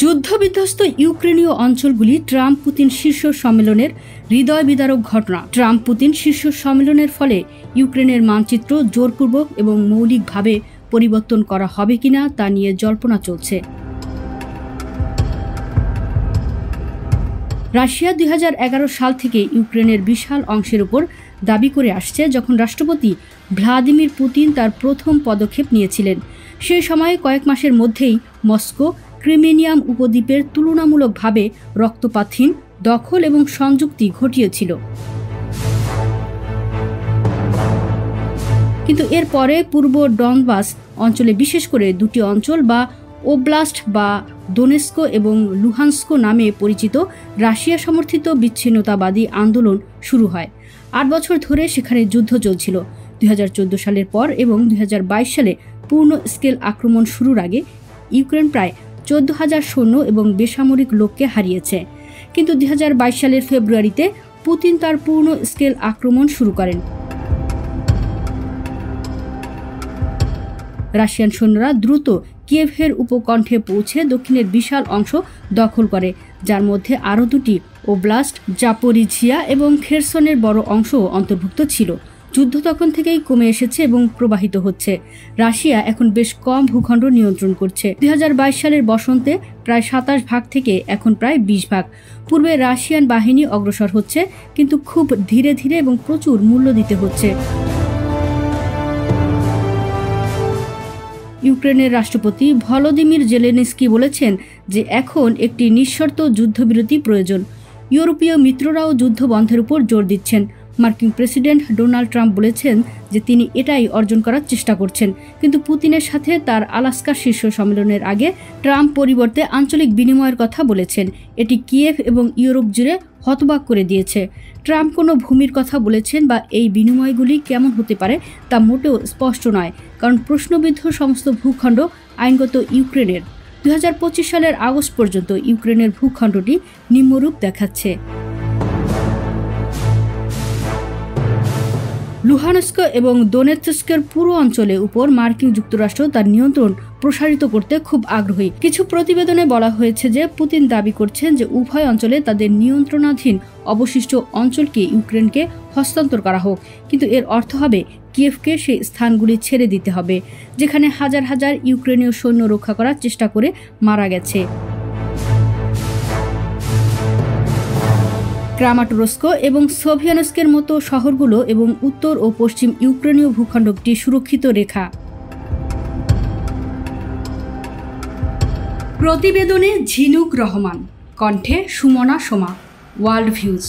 যুদ্ধবিধ্বস্ত ইউক্রেনীয় অঞ্চলগুলি ট্রাম্প পুতিন শীর্ষ সম্মেলনের হৃদয় বিদারক ঘটনা। ট্রাম্প পুতিন শীর্ষ সম্মেলনের ফলে ইউক্রেনের মানচিত্র জোরপূর্বক এবং মৌলিকভাবে পরিবর্তন করা হবে কিনা তা নিয়ে জল্পনা চলছে। রাশিয়া 2011 সাল থেকে ইউক্রেনের বিশাল অংশের উপর দাবি করে আসছে, যখন রাষ্ট্রপতি ভ্লাদিমির পুতিন তার প্রথম পদক্ষেপ নিয়েছিলেন। সেই সময়ে কয়েক মাসের মধ্যেই মস্কো ক্রিমিয়াম উপদ্বীপের তুলনামূলকভাবে রক্তপাতহীন দখল এবং সংযুক্তি ঘটিয়েছিল। কিন্তু এরপরে পূর্ব ডনবাস অঞ্চলে, বিশেষ করে দুটি অঞ্চল বা ওব্লাস্ট বা দোনেস্কো এবং লুহান্স্কো নামে পরিচিত, রাশিয়া সমর্থিত বিচ্ছিন্নতাবাদী আন্দোলন শুরু হয়। 8 বছর ধরে সেখানে যুদ্ধ চলছিল। 2014 সালের পর এবং 2022 সালে পূর্ণ স্কেল আক্রমণ শুরুর আগে ইউক্রেন প্রায় 14,000 সৈন্য এবং বেসামরিক লোককে হারিয়েছে। কিন্তু 2022 সালের ফেব্রুয়ারিতে পুতিন তার পূর্ণ স্কেল আক্রমণ শুরু করেন। রাশিয়ান সৈন্যরা দ্রুত কিয়েভের উপকণ্ঠে পৌঁছে দক্ষিণের বিশাল অংশ দখল করে, যার মধ্যে আরও দুটি ওব্লাস্ট, জাপোরিঝিয়া এবং খেরসনের বড় অংশও অন্তর্ভুক্ত ছিল। যুদ্ধ তখন থেকেই কমে এসেছে এবং প্রবাহিত হচ্ছে। রাশিয়া এখন বেশ কম ভূখণ্ড নিয়ন্ত্রণ করছে। 2022 সালের বসন্তে প্রায় 27 ভাগ থেকে এখন প্রায় 20 ভাগ। পূর্বে রাশিয়ান বাহিনী অগ্রসর হচ্ছে, কিন্তু খুব ধীরে ধীরে এবং প্রচুর মূল্য দিতে হচ্ছে। ইউক্রেনের রাষ্ট্রপতি ভলোদিমির জেলেনস্কি বলেছেন যে এখন একটি নিঃশর্ত যুদ্ধবিরতি প্রয়োজন। ইউরোপীয় মিত্ররাও যুদ্ধ বন্ধের উপর জোর দিচ্ছেন। মার্কিন প্রেসিডেন্ট ডোনাল্ড ট্রাম্প বলেছেন যে তিনি এটাই অর্জন করার চেষ্টা করছেন। কিন্তু পুতিনের সাথে তার আলাস্কা শীর্ষ সম্মেলনের আগে ট্রাম্প পরিবর্তে আঞ্চলিক বিনিময়ের কথা বলেছেন। এটি কিয়েভ এবং ইউরোপ জুড়ে হতবাক করে দিয়েছে। ট্রাম্প কোনো ভূমির কথা বলেছেন বা এই বিনিময়গুলি কেমন হতে পারে তা মোটেও স্পষ্ট নয়, কারণ প্রশ্নবিদ্ধ সমস্ত ভূখণ্ড আইনগত ইউক্রেনের। 2025 সালের আগস্ট পর্যন্ত ইউক্রেনের ভূখণ্ডটি নিম্নরূপ দেখাচ্ছে। লুহানস্ক এবং দোনেৎস্কের পুরো অঞ্চলের উপর মার্কিন যুক্তরাষ্ট্র তার নিয়ন্ত্রণ প্রসারিত করতে খুব আগ্রহী। কিছু প্রতিবেদনে বলা হয়েছে যে পুতিন দাবি করছেন যে উভয় অঞ্চলে তাদের নিয়ন্ত্রণাধীন অবশিষ্ট অঞ্চলকে ইউক্রেনকে হস্তান্তর করা হোক, কিন্তু এর অর্থ হবে কিয়েভকে সেই স্থানগুলি ছেড়ে দিতে হবে যেখানে হাজার হাজার ইউক্রেনীয় সৈন্য রক্ষা করার চেষ্টা করে মারা গেছে। ক্রামাটোরস্ক এবং সোভিয়ানস্কের মতো শহরগুলো এবং উত্তর ও পশ্চিম ইউক্রেনীয় ভূখণ্ডটি সুরক্ষিত রেখা। প্রতিবেদনে ঝিনুক রহমান, কণ্ঠে সুমনা সোমা, ওয়ার্ল্ড ভিউজ।